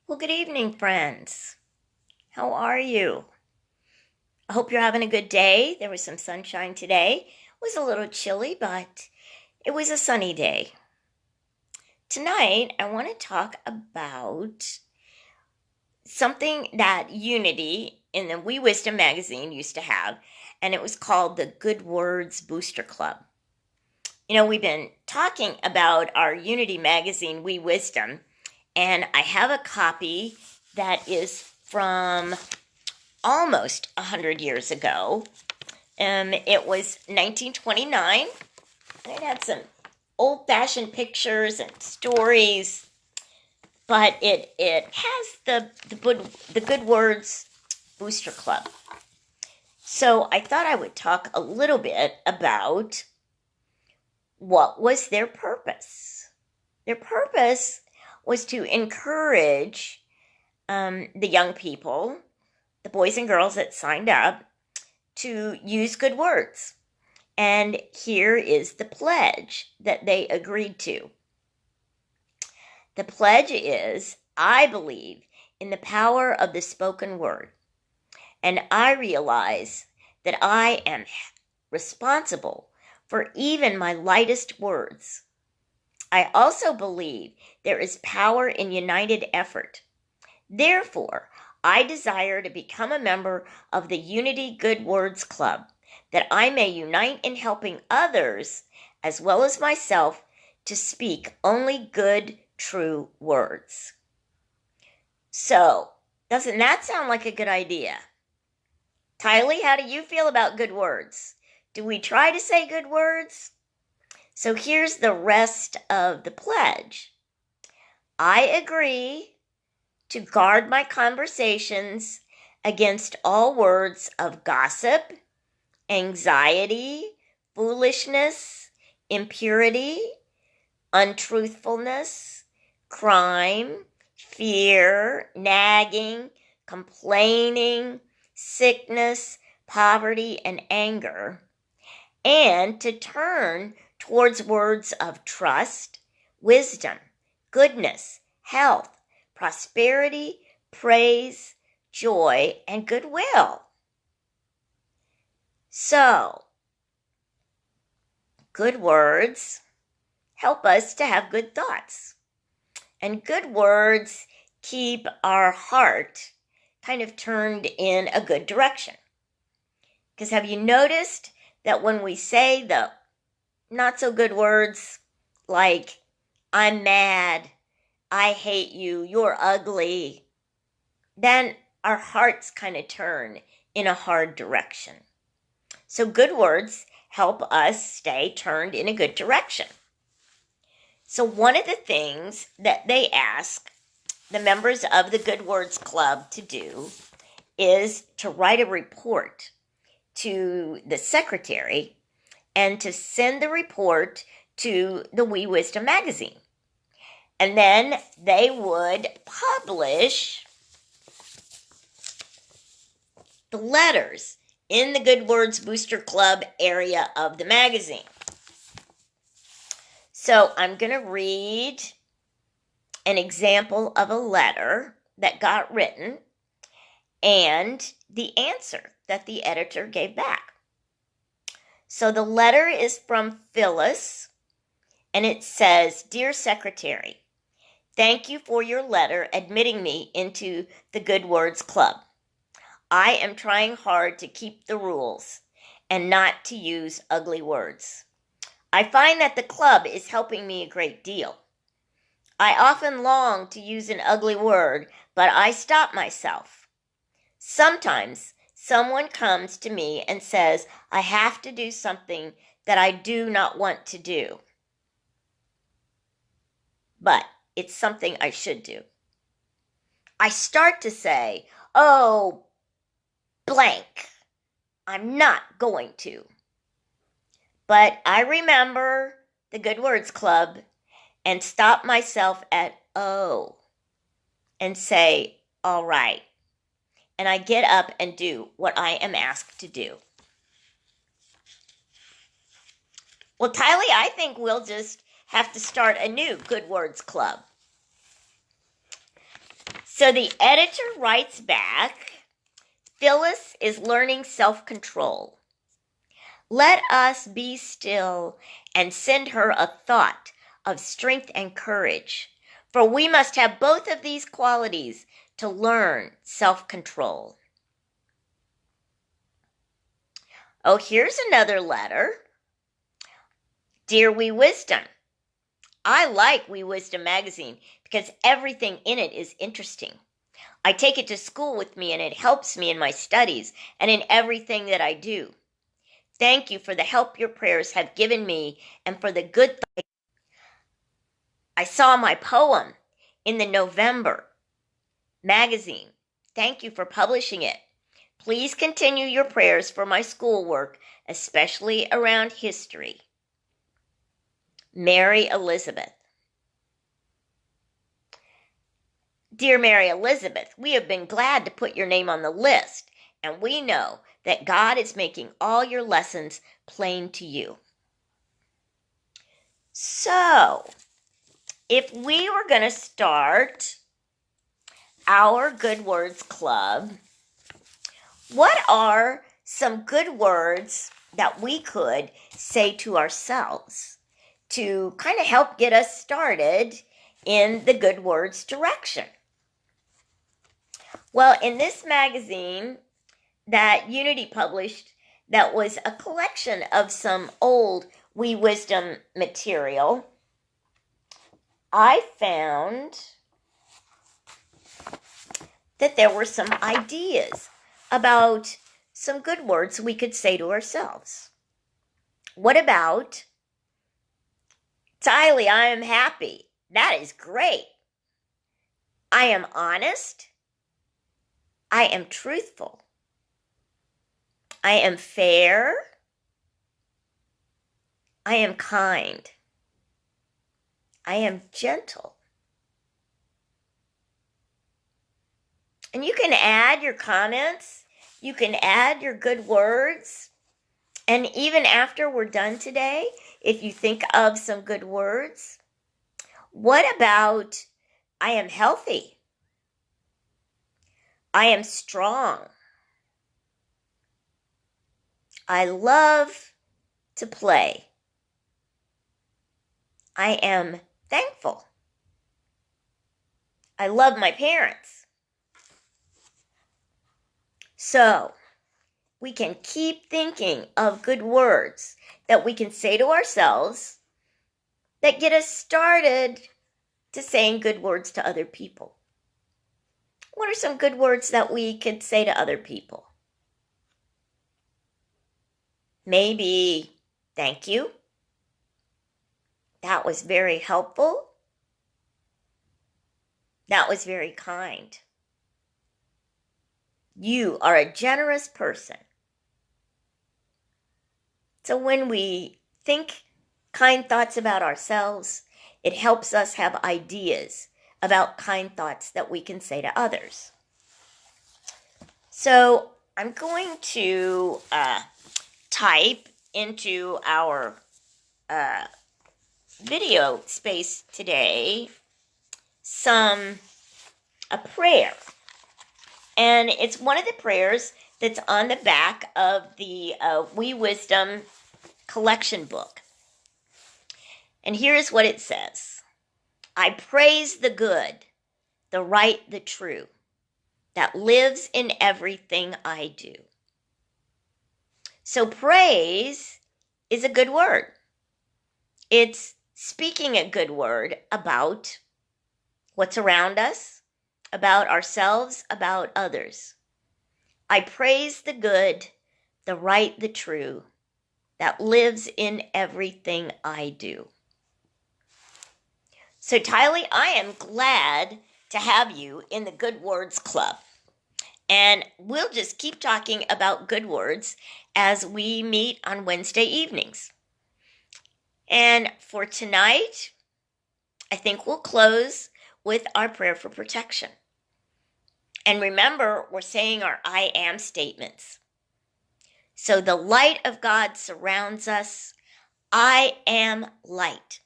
Well, good evening, friends. How are you? I hope you're having a good day. There was some sunshine today. It was a little chilly, but it was a sunny day. Tonight, I want to talk about something that Unity in the We Wisdom magazine used to have, and it was called the Good Words Booster Club. We've been talking about our Unity magazine, We Wisdom, and I have a copy that is from almost 100 years ago. It was 1929, and it had some old-fashioned pictures and stories, but it has the Good Words Booster Club. So I thought I would talk a little bit about what was their purpose. Their purpose was to encourage the young people, the boys and girls that signed up, to use good words. And here is the pledge that they agreed to. The pledge is, I believe in the power of the spoken word, and I realize that I am responsible for even my lightest words. I also believe there is power in united effort. Therefore, I desire to become a member of the Unity Good Words Club, that I may unite in helping others, as well as myself, to speak only good, true words. So, doesn't that sound like a good idea? Tylee, how do you feel about good words? Do we try to say good words? So here's the rest of the pledge. I agree to guard my conversations against all words of gossip, anxiety, foolishness, impurity, untruthfulness, crime, fear, nagging, complaining, sickness, poverty, and anger, and to turn towards words of trust, wisdom, goodness, health, prosperity, praise, joy, and goodwill. So, good words help us to have good thoughts. And good words keep our heart kind of turned in a good direction. Because have you noticed that when we say the not so good words like, I'm mad, I hate you, you're ugly, then our hearts kind of turn in a hard direction. So good words help us stay turned in a good direction. So one of the things that they ask the members of the Good Words Club to do is to write a report to the secretary and to send the report to the We Wisdom magazine. And then they would publish the letters in the Good Words Booster Club area of the magazine. So I'm going to read an example of a letter that got written and the answer that the editor gave back. So the letter is from Phyllis, and it says, Dear Secretary, thank you for your letter admitting me into the Good Words Club. I am trying hard to keep the rules and not to use ugly words. I find that the club is helping me a great deal. I often long to use an ugly word, but I stop myself. Sometimes someone comes to me and says I have to do something that I do not want to do, but it's something I should do. I start to say, oh, blank, I'm not going to. But I remember the Good Words Club and stop myself at oh and say, all right. And I get up and do what I am asked to do. Well, Tylee, I think we'll just have to start a new Good Words Club. So the editor writes back, Phyllis is learning self-control. Let us be still and send her a thought of strength and courage, for we must have both of these qualities to learn self-control. Oh, here's another letter. Dear Wee Wisdom, I like Wee Wisdom magazine because everything in it is interesting. I take it to school with me and it helps me in my studies and in everything that I do. Thank you for the help your prayers have given me and for the good things. I saw my poem in the November magazine. Thank you for publishing it. Please continue your prayers for my schoolwork, especially around history. Mary Elizabeth. Dear Mary Elizabeth, we have been glad to put your name on the list, and we know that God is making all your lessons plain to you. So, if we were going to start our Good Words Club, what are some good words that we could say to ourselves to kind of help get us started in the good words direction? Well, in this magazine that Unity published, that was a collection of some old Wee Wisdom material, I found that there were some ideas about some good words we could say to ourselves. What about, Tylee, I am happy. That is great. I am honest. I am truthful. I am fair. I am kind. I am gentle. And you can add your comments. You can add your good words. And even after we're done today, if you think of some good words, what about I am healthy? I am strong. I love to play. I am thankful. I love my parents. So, we can keep thinking of good words that we can say to ourselves that get us started to saying good words to other people. What are some good words that we could say to other people? Maybe thank you. That was very helpful. That was very kind. You are a generous person. So when we think kind thoughts about ourselves, it helps us have ideas about kind thoughts that we can say to others. So I'm going to type into our video space today a prayer. And it's one of the prayers that's on the back of the Wee Wisdom collection book. And here's what it says. I praise the good, the right, the true, that lives in everything I do. So praise is a good word. It's speaking a good word about what's around us, about ourselves, about others. I praise the good, the right, the true, that lives in everything I do. So, Tylee, I am glad to have you in the Good Words Club. And we'll just keep talking about good words as we meet on Wednesday evenings. And for tonight, I think we'll close with our prayer for protection. And remember, we're saying our I am statements. So the light of God surrounds us. I am light.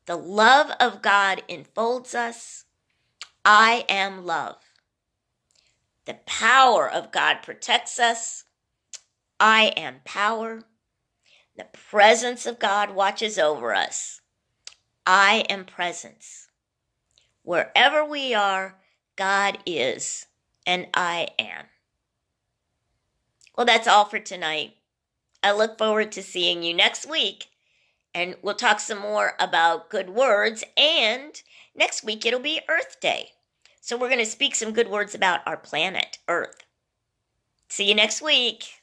The love of God enfolds us. I am love. The power of God protects us. I am power. The presence of God watches over us. I am presence. Wherever we are, God is, and I am. Well, that's all for tonight. I look forward to seeing you next week, and we'll talk some more about good words, and next week it'll be Earth Day. So we're going to speak some good words about our planet, Earth. See you next week.